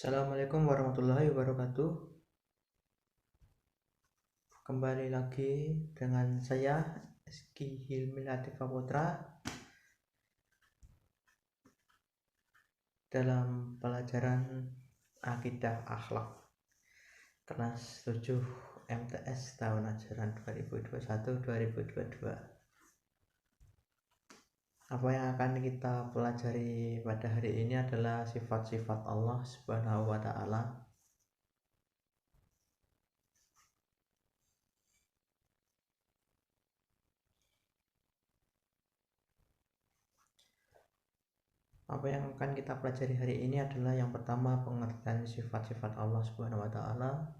Assalamualaikum warahmatullahi wabarakatuh. Kembali lagi dengan saya Rizky Hilmi Latifah Putra dalam pelajaran Akidah Akhlak kelas 7 MTS tahun ajaran 2021-2022. Apa yang akan kita pelajari pada hari ini adalah sifat-sifat Allah Subhanahu wa Ta'ala. Apa yang akan kita pelajari hari ini adalah yang pertama pengertian sifat-sifat Allah Subhanahu wa Ta'ala,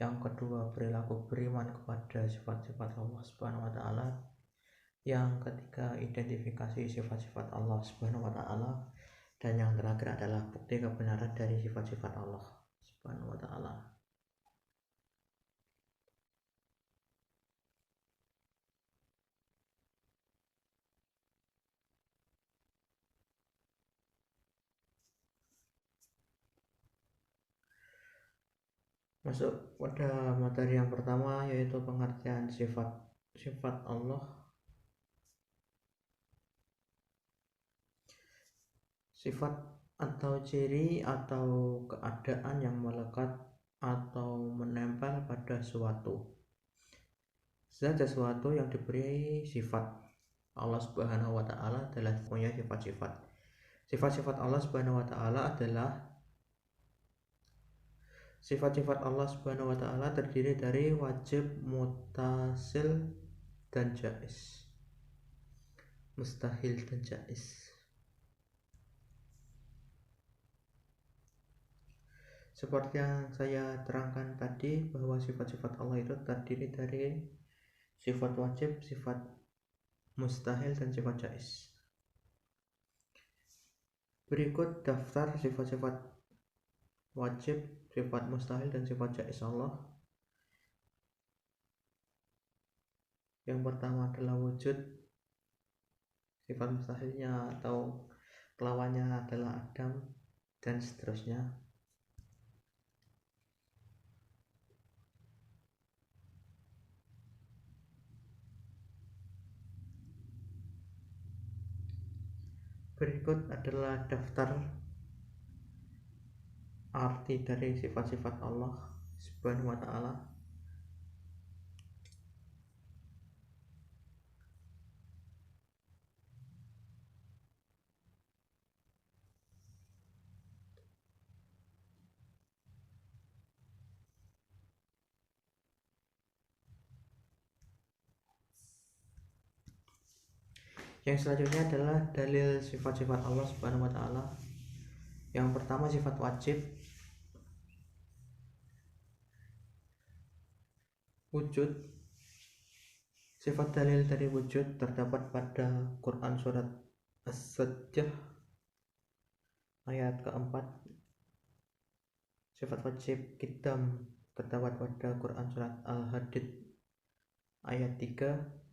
yang kedua perilaku beriman kepada sifat-sifat Allah Subhanahu wa Ta'ala, yang ketiga identifikasi sifat-sifat Allah Subhanahu wa Ta'ala, dan yang terakhir adalah bukti kebenaran dari sifat-sifat Allah Subhanahu wa Ta'ala. Masuk pada materi yang pertama, yaitu pengertian sifat Allah. Sifat atau ciri atau keadaan yang melekat atau menempel pada suatu zat, sesuatu yang diberi sifat. Allah Subhanahu wa Ta'ala adalah punya sifat-sifat. Sifat-sifat Allah Subhanahu wa Ta'ala adalah sifat-sifat Allah Subhanahu wa Ta'ala terdiri dari wajib, mutasil, dan jaiz, mustahil dan jaiz. Seperti yang saya terangkan tadi, bahwa sifat-sifat Allah itu terdiri dari sifat wajib, sifat mustahil, dan sifat jaiz. Berikut daftar sifat-sifat wajib, sifat mustahil, dan sifat jaiz Allah. Yang pertama adalah wujud. Sifat mustahilnya atau lawannya adalah Adam, dan seterusnya. Berikut adalah daftar arti dari sifat-sifat Allah Subhanahu wa Ta'ala. Yang selanjutnya adalah dalil sifat-sifat Allah Subhanahu wa Ta'ala. Yang pertama sifat wajib. Wujud. Sifat dalil dari wujud terdapat pada Quran surat As-Sajdah ayat keempat. Sifat wajib qidam terdapat pada Quran surat Al-Hadid ayat 3,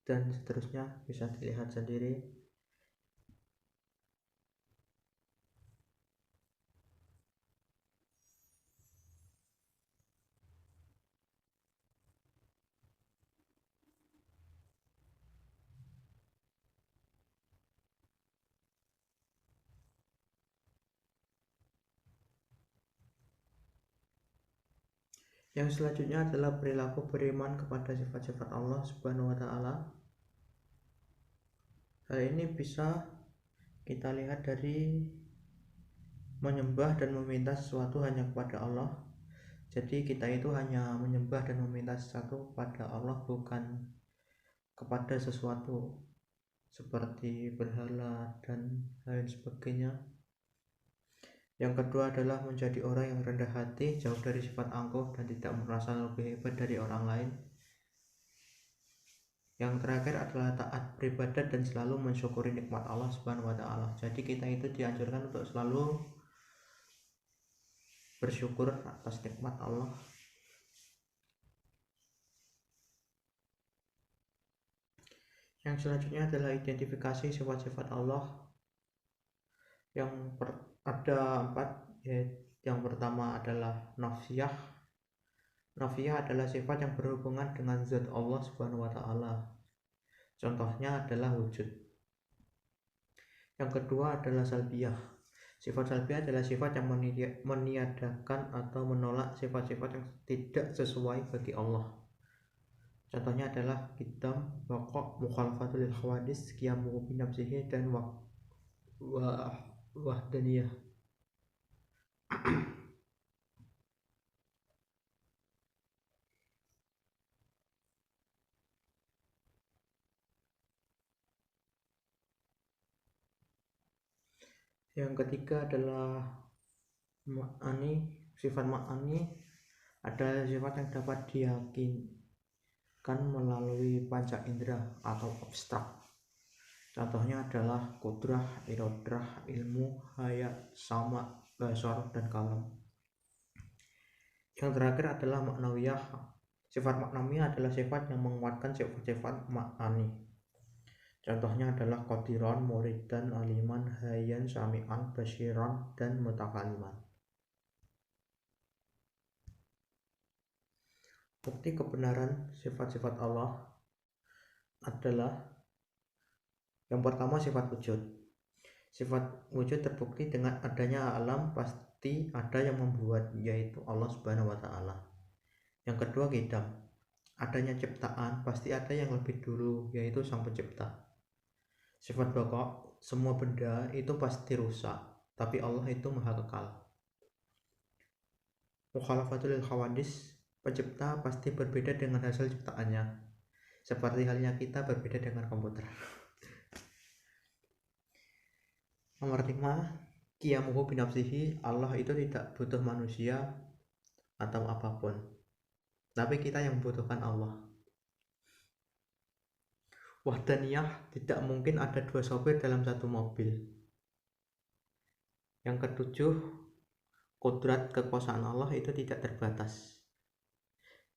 dan seterusnya, bisa dilihat sendiri. Yang selanjutnya adalah perilaku beriman kepada sifat-sifat Allah Subhanahu wa Ta'ala. Hal ini bisa kita lihat dari menyembah dan meminta sesuatu hanya kepada Allah. Jadi kita itu hanya menyembah dan meminta sesuatu kepada Allah, bukan kepada sesuatu seperti berhala dan lain sebagainya. Yang kedua adalah menjadi orang yang rendah hati, jauh dari sifat angkuh, dan tidak merasa lebih hebat dari orang lain. Yang terakhir adalah taat beribadat dan selalu mensyukuri nikmat Allah Subhanahu wa Ta'ala. Jadi kita itu dianjurkan untuk selalu bersyukur atas nikmat Allah. Yang selanjutnya adalah identifikasi sifat-sifat Allah. Yang Ada 4, yaitu yang pertama adalah nafsiyah. Nafsiyah adalah sifat yang berhubungan dengan zat Allah Subhanahu wa taala. Contohnya adalah wujud. Yang kedua adalah salbiyah. Sifat salbiyah adalah sifat yang meniadakan atau menolak sifat-sifat yang tidak sesuai bagi Allah. Contohnya adalah qidam, baqa, mukhalafatul lil hawadis, qiyamuhu bi nafsihi, dan wahdaniyah. Yang ketiga adalah ma'ani. Sifat ma'ani adalah sifat yang dapat diyakinkan melalui panca indera atau abstrak. Contohnya adalah kudrah, irodrah, ilmu, haya, sama, basar, dan kalam. Yang terakhir adalah maknawiyah. Sifat maknawiyah adalah sifat yang menguatkan sifat-sifat ma'ani. Contohnya adalah qadiran, muridan, aliman, hayyan, sami'an, basyiran, dan mutakaliman. Bukti kebenaran sifat-sifat Allah adalah yang pertama sifat wujud. Sifat wujud terbukti dengan adanya alam, pasti ada yang membuat, yaitu Allah Subhanahu wa taala. Yang kedua qidam. Adanya ciptaan, pasti ada yang lebih dulu, yaitu Sang Pencipta. Sifat baqa, semua benda itu pasti rusak, tapi Allah itu maha kekal. Mukhalafatul lil hawadis, pencipta pasti berbeda dengan hasil ciptaannya, seperti halnya kita berbeda dengan komputer. Nomor 5, qiyamuhu bi nafsihi, Allah itu tidak butuh manusia atau apapun, tapi kita yang membutuhkan Allah. Wahdaniyah, tidak mungkin ada 2 sopir dalam satu mobil. Yang ketujuh, kodrat, kekuasaan Allah itu tidak terbatas.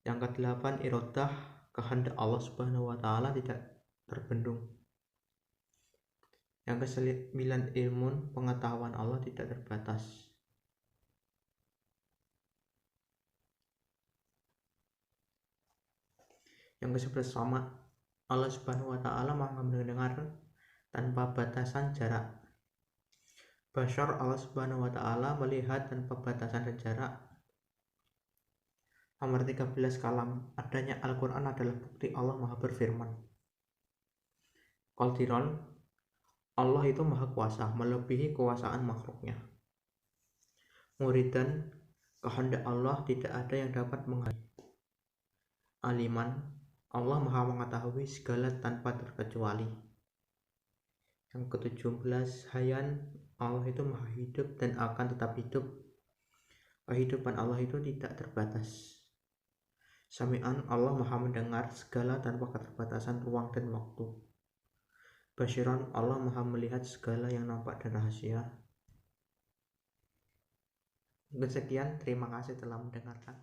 Yang kedelapan, irodah, kehendak Allah Subhanahu wa taala tidak terbendung. Yang kesembilan, ilmun, pengetahuan Allah tidak terbatas. Yang ke-11, sama, Allah Subhanahu wa taala maha mendengar tanpa batasan jarak. Basyar, Allah Subhanahu wa taala melihat tanpa batasan dan jarak. Nomor 13, kalam, adanya Al-Quran adalah bukti Allah maha berfirman. Qadiran, Allah itu maha kuasa, melebihi kuasaan makhluknya. Muridan, kehendak Allah tidak ada yang dapat menghadap. Aliman, Allah maha mengetahui segala tanpa terkecuali. Yang ke-17, hayyan, Allah itu maha hidup dan akan tetap hidup. Kehidupan Allah itu tidak terbatas. Sami'an, Allah maha mendengar segala tanpa keterbatasan ruang dan waktu. Basyiran, Allah maha melihat segala yang nampak dan rahasia. Sekian, terima kasih telah mendengarkan.